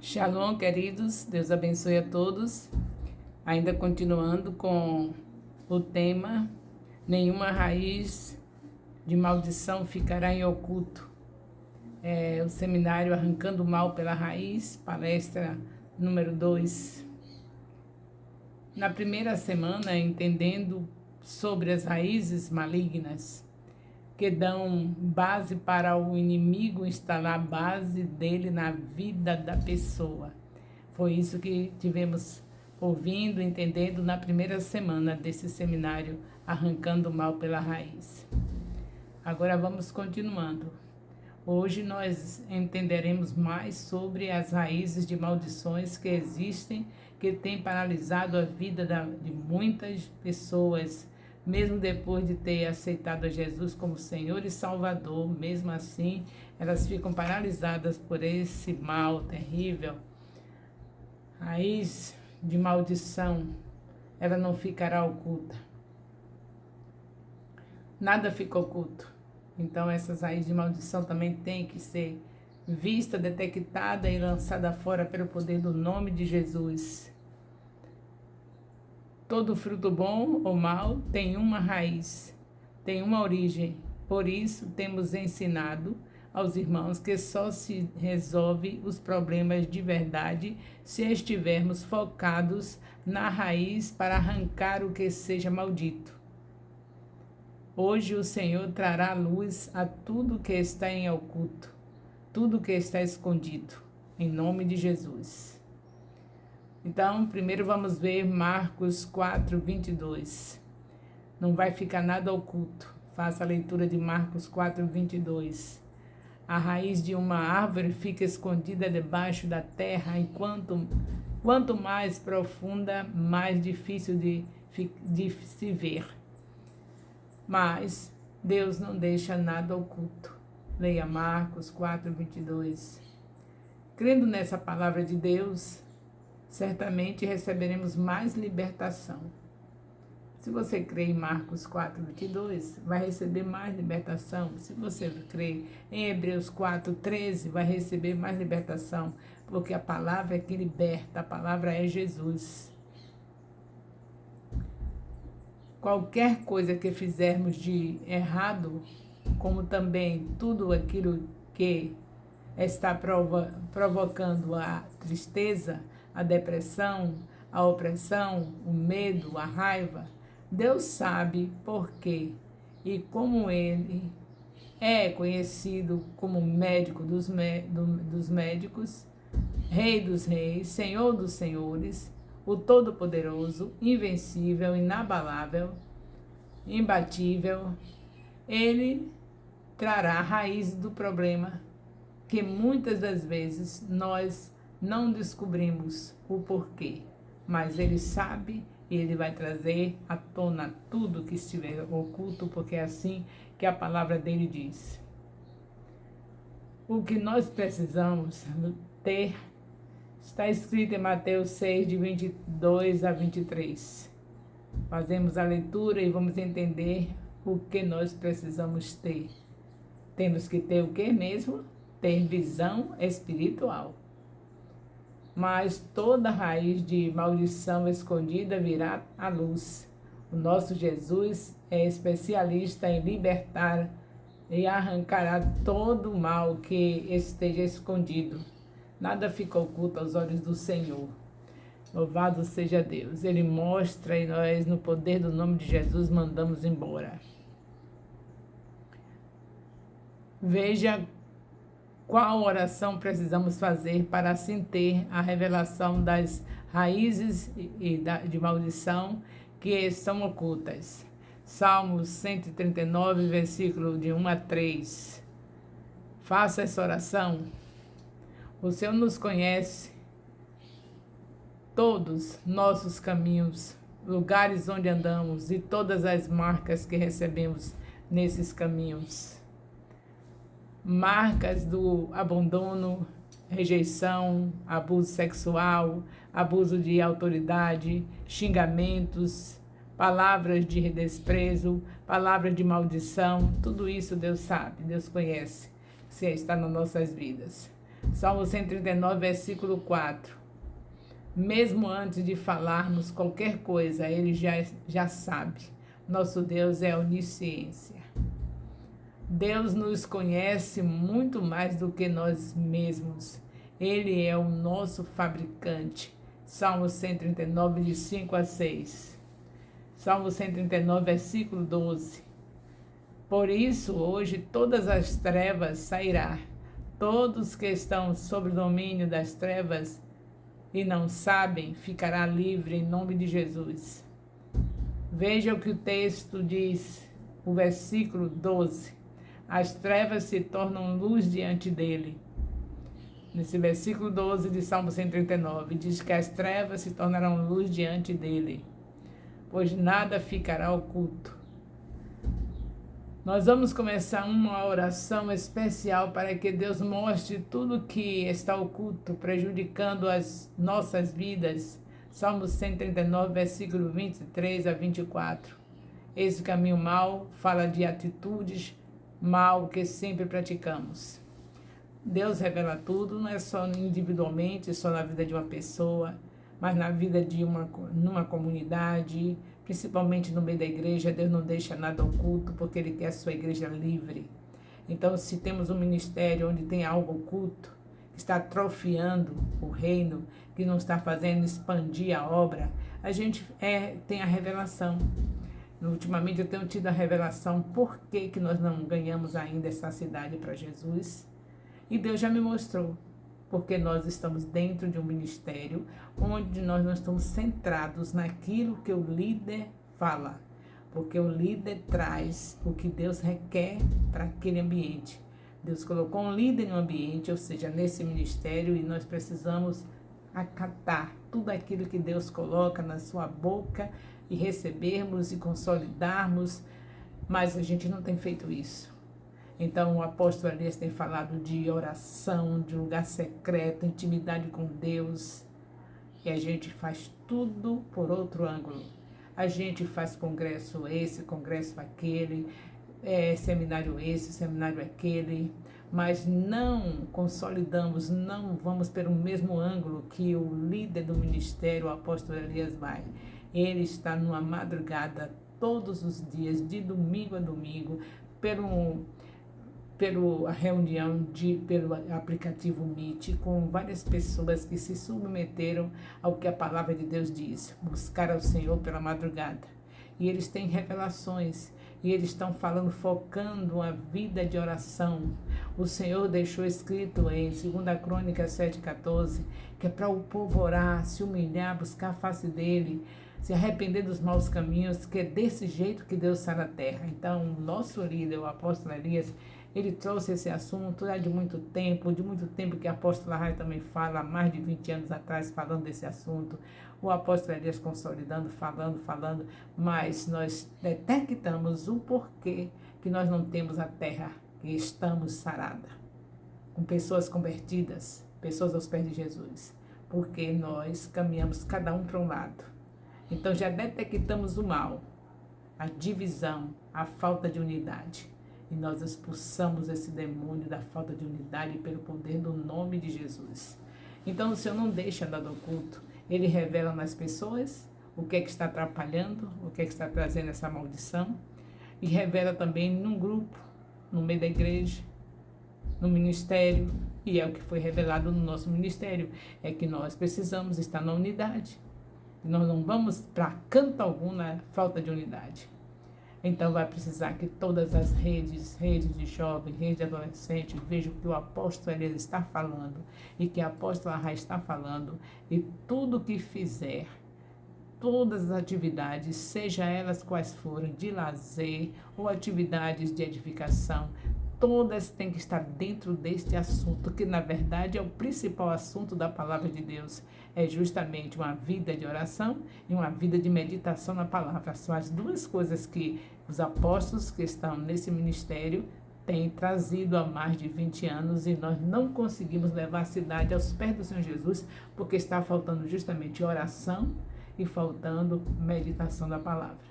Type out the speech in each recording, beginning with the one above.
Shalom, queridos. Deus abençoe a todos. Ainda continuando com o tema: nenhuma raiz de maldição ficará em oculto. O seminário Arrancando o Mal pela Raiz, palestra número 2. Na primeira semana, entendendo sobre as raízes malignas, que dão base para o inimigo instalar a base dele na vida da pessoa. Foi isso que tivemos ouvindo, entendendo na primeira semana desse seminário Arrancando o Mal pela Raiz. Agora vamos continuando. Hoje nós entenderemos mais sobre as raízes de maldições que existem, que têm paralisado a vida de muitas pessoas, mesmo depois de ter aceitado a Jesus como Senhor e Salvador. Mesmo assim, elas ficam paralisadas por esse mal terrível. Raiz de maldição, ela não ficará oculta. Nada fica oculto. Então, essas raízes de maldição também têm que ser vista, detectada e lançada fora pelo poder do nome de Jesus. Todo fruto bom ou mal tem uma raiz, tem uma origem. Por isso, temos ensinado aos irmãos que só se resolve os problemas de verdade se estivermos focados na raiz para arrancar o que seja maldito. Hoje o Senhor trará luz a tudo que está em oculto, tudo que está escondido, em nome de Jesus. Então, primeiro vamos ver Marcos 4, 22. Não vai ficar nada oculto. Faça a leitura de Marcos 4, 22. A raiz de uma árvore fica escondida debaixo da terra, enquanto quanto mais profunda, mais difícil de se ver. Mas Deus não deixa nada oculto. Leia Marcos 4, 22. Crendo nessa palavra de Deus, certamente receberemos mais libertação. Se você crê em Marcos 4, 22, vai receber mais libertação. Se você crê em Hebreus 4, 13, vai receber mais libertação. Porque a palavra é que liberta, a palavra é Jesus. Qualquer coisa que fizermos de errado, como também tudo aquilo que está provocando a tristeza, a depressão, a opressão, o medo, a raiva, Deus sabe por quê. E como Ele é conhecido como médico dos médicos, Rei dos reis, Senhor dos senhores, o Todo-Poderoso, invencível, inabalável, imbatível, Ele trará a raiz do problema que muitas das vezes nós não descobrimos o porquê, mas Ele sabe e Ele vai trazer à tona tudo que estiver oculto, porque é assim que a palavra dele diz. O que nós precisamos ter está escrito em Mateus 6, de 22 a 23. Fazemos a leitura e vamos entender o que nós precisamos ter. Temos que ter o que mesmo? Ter visão espiritual. Mas toda raiz de maldição escondida virá à luz. O nosso Jesus é especialista em libertar e arrancará todo o mal que esteja escondido. Nada fica oculto aos olhos do Senhor. Louvado seja Deus. Ele mostra e nós, no poder do nome de Jesus, mandamos embora. Veja qual oração precisamos fazer para assim ter a revelação das raízes de maldição que estão ocultas. Salmos 139, versículo de 1 a 3. Faça essa oração. O Senhor nos conhece todos nossos caminhos, lugares onde andamos e todas as marcas que recebemos nesses caminhos. Marcas do abandono, rejeição, abuso sexual, abuso de autoridade, xingamentos, palavras de desprezo, palavras de maldição, tudo isso Deus sabe, Deus conhece, se está nas nossas vidas. Salmo 139, versículo 4. Mesmo antes de falarmos qualquer coisa, Ele já sabe. Nosso Deus é onisciência. Deus nos conhece muito mais do que nós mesmos. Ele é o nosso fabricante. Salmo 139, de 5 a 6. Salmo 139, versículo 12. Por isso, hoje, todas as trevas sairá. Todos que estão sob o domínio das trevas e não sabem, ficará livre em nome de Jesus. Veja o que o texto diz, o versículo 12. As trevas se tornam luz diante dele. Nesse versículo 12 de Salmo 139, diz que as trevas se tornarão luz diante dele, pois nada ficará oculto. Nós vamos começar uma oração especial para que Deus mostre tudo que está oculto, prejudicando as nossas vidas. Salmo 139, versículo 23 a 24. Esse caminho mau fala de atitudes mal que sempre praticamos. Deus revela tudo, não é só individualmente, só na vida de uma pessoa, mas na vida de numa comunidade, principalmente no meio da igreja. Deus não deixa nada oculto, porque Ele quer a sua igreja livre. Então, se temos um ministério onde tem algo oculto, que está atrofiando o reino, que não está fazendo expandir a obra, a gente tem a revelação. Ultimamente eu tenho tido a revelação por que nós não ganhamos ainda essa cidade para Jesus. E Deus já me mostrou, porque nós estamos dentro de um ministério onde nós não estamos centrados naquilo que o líder fala, porque o líder traz o que Deus requer para aquele ambiente. Deus colocou um líder no ambiente, ou seja, nesse ministério, e nós precisamos acatar tudo aquilo que Deus coloca na sua boca e recebermos e consolidarmos, mas a gente não tem feito isso. Então, o apóstolo Elias tem falado de oração, de lugar secreto, intimidade com Deus. E a gente faz tudo por outro ângulo. A gente faz congresso esse, congresso aquele, seminário esse, seminário aquele, mas não consolidamos, não vamos pelo mesmo ângulo que o líder do ministério, o apóstolo Elias, vai. Ele está numa madrugada todos os dias, de domingo a domingo, pela reunião pelo aplicativo Meet, com várias pessoas que se submeteram ao que a palavra de Deus diz, buscar ao Senhor pela madrugada. E eles têm revelações, e eles estão falando, focando a vida de oração. O Senhor deixou escrito em 2 Crônicas 7,14, que é para o povo orar, se humilhar, buscar a face dele, se arrepender dos maus caminhos, que é desse jeito que Deus sara a terra. Então, o nosso líder, o apóstolo Elias, ele trouxe esse assunto de muito tempo que a apóstola Raia também fala, há mais de 20 anos atrás, falando desse assunto. O apóstolo Elias consolidando, falando, mas nós detectamos o porquê que nós não temos a terra, que estamos sarada, com pessoas convertidas, pessoas aos pés de Jesus, porque nós caminhamos cada um para um lado. Então já detectamos o mal, a divisão, a falta de unidade. E nós expulsamos esse demônio da falta de unidade pelo poder do nome de Jesus. Então o Senhor não deixa nada oculto. Ele revela nas pessoas o que é que está atrapalhando, o que é que está trazendo essa maldição. E revela também num grupo, no meio da igreja, no ministério. E é o que foi revelado no nosso ministério. É que nós precisamos estar na unidade. Nós não vamos para canto algum na falta de unidade. Então vai precisar que todas as redes de jovens, redes de adolescentes, vejam o que o apóstolo Elias está falando e que a apóstola Raia está falando, e tudo que fizer, todas as atividades, seja elas quais forem, de lazer ou atividades de edificação, todas têm que estar dentro deste assunto, que na verdade é o principal assunto da palavra de Deus. É justamente uma vida de oração e uma vida de meditação na palavra. São as duas coisas que os apóstolos que estão nesse ministério têm trazido há mais de 20 anos, e nós não conseguimos levar a cidade aos pés do Senhor Jesus, porque está faltando justamente oração e faltando meditação da palavra.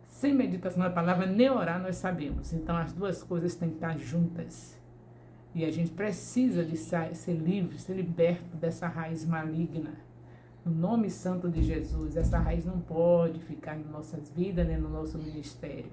Sem meditação da palavra, nem orar nós sabemos. Então as duas coisas têm que estar juntas. E a gente precisa de ser livre, ser liberto dessa raiz maligna. No nome santo de Jesus, essa raiz não pode ficar em nossas vidas, nem no nosso ministério.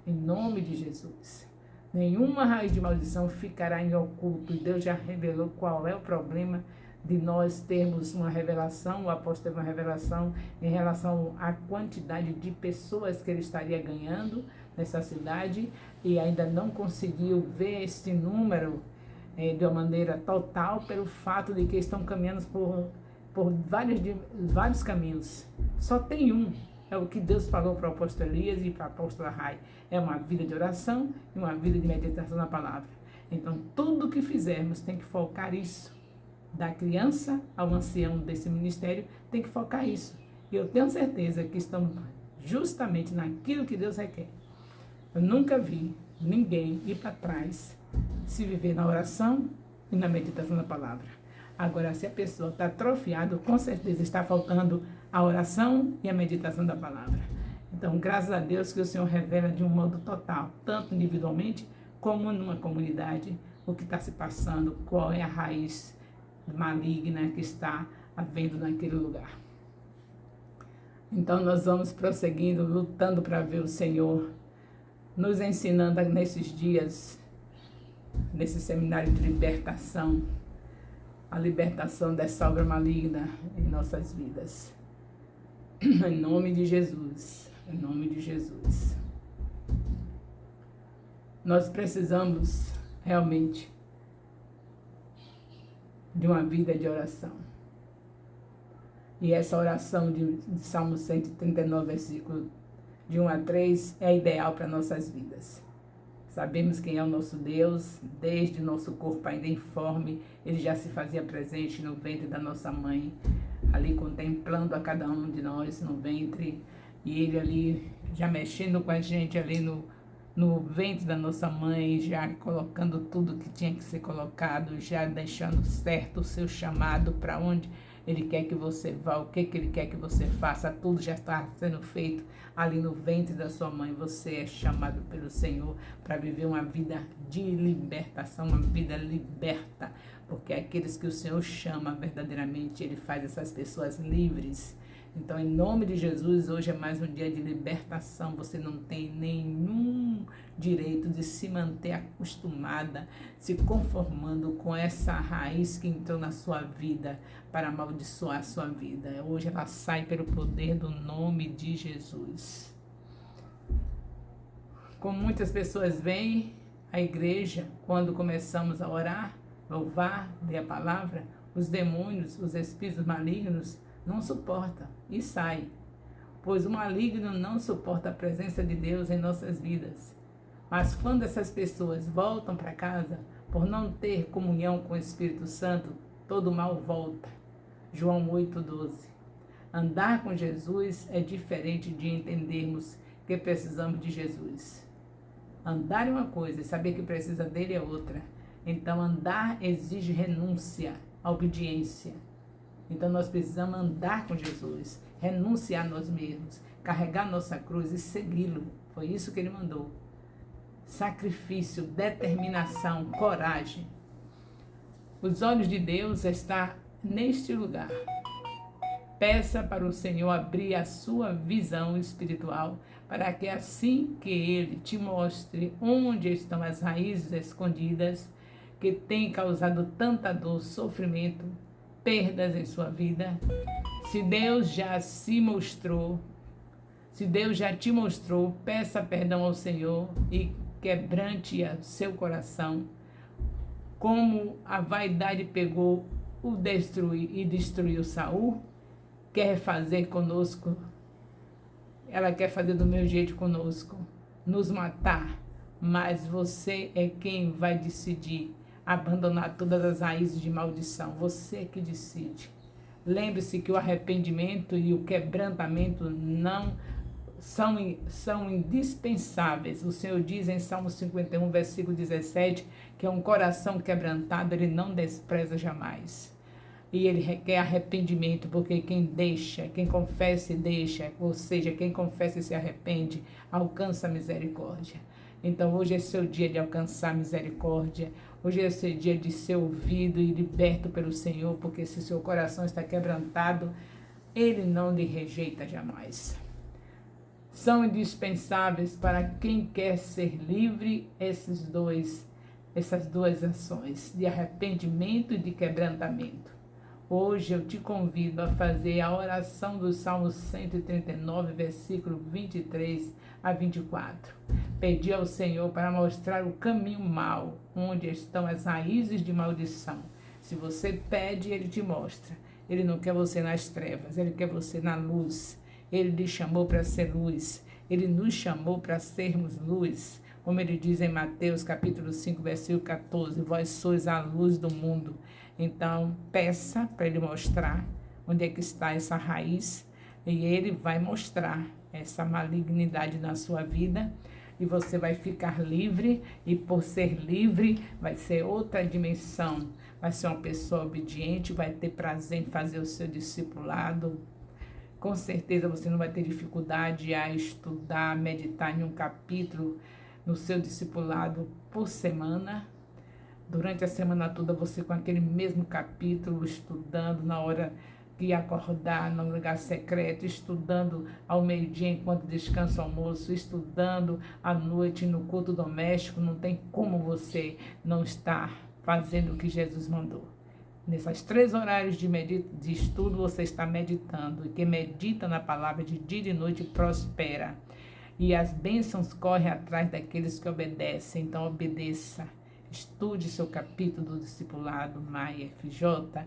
Em nome de Jesus. Nenhuma raiz de maldição ficará em oculto. E Deus já revelou qual é o problema de nós termos uma revelação, o apóstolo teve uma revelação em relação à quantidade de pessoas que ele estaria ganhando nessa cidade e ainda não conseguiu ver esse número de uma maneira total pelo fato de que estão caminhando por vários caminhos. Só tem um, é o que Deus falou para o apóstolo Elias e para a apóstola Rai. É uma vida de oração e uma vida de meditação na palavra. Então, tudo que fizermos tem que focar isso. Da criança ao ancião desse ministério, tem que focar isso. E eu tenho certeza que estamos justamente naquilo que Deus requer. Eu nunca vi ninguém ir para trás se viver na oração e na meditação da palavra. Agora, se a pessoa está atrofiada, com certeza está faltando a oração e a meditação da palavra. Então, graças a Deus que o Senhor revela de um modo total, tanto individualmente como numa comunidade, o que está se passando, qual é a raiz maligna que está havendo naquele lugar. Então nós vamos prosseguindo, lutando para ver o Senhor nos ensinando nesses dias, nesse seminário de libertação, a libertação dessa obra maligna em nossas vidas. Em nome de Jesus, em nome de Jesus. Nós precisamos realmente de uma vida de oração. E essa oração de Salmo 139, versículo de 1 a 3, é ideal para nossas vidas. Sabemos quem é o nosso Deus, desde nosso corpo ainda informe, ele já se fazia presente no ventre da nossa mãe, ali contemplando a cada um de nós no ventre, e ele ali já mexendo com a gente ali no ventre da nossa mãe, já colocando tudo que tinha que ser colocado, já deixando certo o seu chamado, para onde ele quer que você vá, o que ele quer que você faça, tudo já está sendo feito ali no ventre da sua mãe. Você é chamado pelo Senhor para viver uma vida de libertação, uma vida liberta, porque aqueles que o Senhor chama verdadeiramente, ele faz essas pessoas livres. Então, em nome de Jesus, hoje é mais um dia de libertação. Você não tem nenhum direito de se manter acostumada, se conformando com essa raiz que entrou na sua vida para amaldiçoar a sua vida. Hoje ela sai pelo poder do nome de Jesus. Como muitas pessoas vêm à igreja, quando começamos a orar, louvar, ler a palavra, os demônios, os espíritos malignos, não suporta e sai, pois o maligno não suporta a presença de Deus em nossas vidas. Mas quando essas pessoas voltam para casa, por não ter comunhão com o Espírito Santo, todo o mal volta. João 8,12. Andar com Jesus é diferente de entendermos que precisamos de Jesus. Andar é uma coisa e saber que precisa dele é outra. Então andar exige renúncia, obediência. Então nós precisamos andar com Jesus, renunciar a nós mesmos, carregar nossa cruz e segui-lo. Foi isso que ele mandou. Sacrifício, determinação, coragem. Os olhos de Deus estão neste lugar. Peça para o Senhor abrir a sua visão espiritual, para que assim que Ele te mostre onde estão as raízes escondidas, que têm causado tanta dor, sofrimento, perdas em sua vida. Se Deus já se mostrou, se Deus já te mostrou, peça perdão ao Senhor e quebrante o seu coração. Como a vaidade pegou o destruiu Saul, quer fazer conosco, ela quer fazer do meu jeito conosco, nos matar, mas você é quem vai decidir abandonar todas as raízes de maldição. Você que decide. Lembre-se que o arrependimento e o quebrantamento não são indispensáveis. O Senhor diz em Salmo 51, versículo 17, que é um coração quebrantado, ele não despreza jamais. E ele requer arrependimento, porque quem deixa, quem confessa e deixa, ou seja, quem confessa e se arrepende, alcança a misericórdia. Então hoje é seu dia de alcançar misericórdia. Hoje é esse dia de ser ouvido e liberto pelo Senhor, porque se seu coração está quebrantado, Ele não lhe rejeita jamais. São indispensáveis para quem quer ser livre essas duas ações, de arrependimento e de quebrantamento. Hoje eu te convido a fazer a oração do Salmo 139, versículo 23 a 24. Pedir ao Senhor para mostrar o caminho mau, onde estão as raízes de maldição. Se você pede, Ele te mostra. Ele não quer você nas trevas, Ele quer você na luz. Ele lhe chamou para ser luz. Ele nos chamou para sermos luz. Como ele diz em Mateus capítulo 5, versículo 14, vós sois a luz do mundo. Então, peça para Ele mostrar onde é que está essa raiz e Ele vai mostrar essa malignidade na sua vida e você vai ficar livre e por ser livre vai ser outra dimensão, vai ser uma pessoa obediente, vai ter prazer em fazer o seu discipulado. Com certeza você não vai ter dificuldade a estudar, meditar em um capítulo no seu discipulado por semana. Durante a semana toda você com aquele mesmo capítulo, estudando na hora que acordar, no lugar secreto, estudando ao meio-dia enquanto descansa o almoço, estudando à noite no culto doméstico. Não tem como você não estar fazendo o que Jesus mandou. Nesses 3 horários de estudo você está meditando. E quem medita na palavra de dia e de noite prospera. E as bênçãos correm atrás daqueles que obedecem. Então obedeça. Estude seu capítulo do discipulado Maia FJ,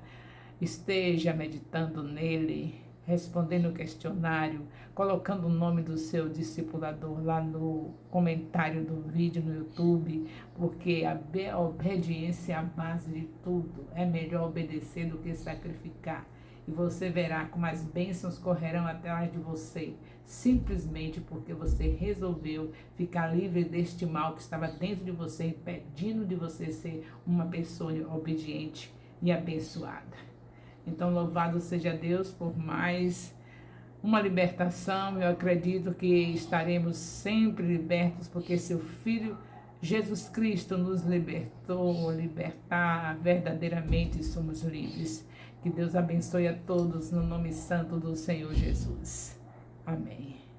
esteja meditando nele, respondendo o questionário, colocando o nome do seu discipulador lá no comentário do vídeo no YouTube, porque a obediência é a base de tudo. É melhor obedecer do que sacrificar. E você verá como as bênçãos correrão atrás de você, simplesmente porque você resolveu ficar livre deste mal que estava dentro de você, impedindo de você ser uma pessoa obediente e abençoada. Então, louvado seja Deus por mais uma libertação. Eu acredito que estaremos sempre libertos, porque seu Filho Jesus Cristo nos libertou, libertar verdadeiramente somos livres. Que Deus abençoe a todos no nome santo do Senhor Jesus. Amém.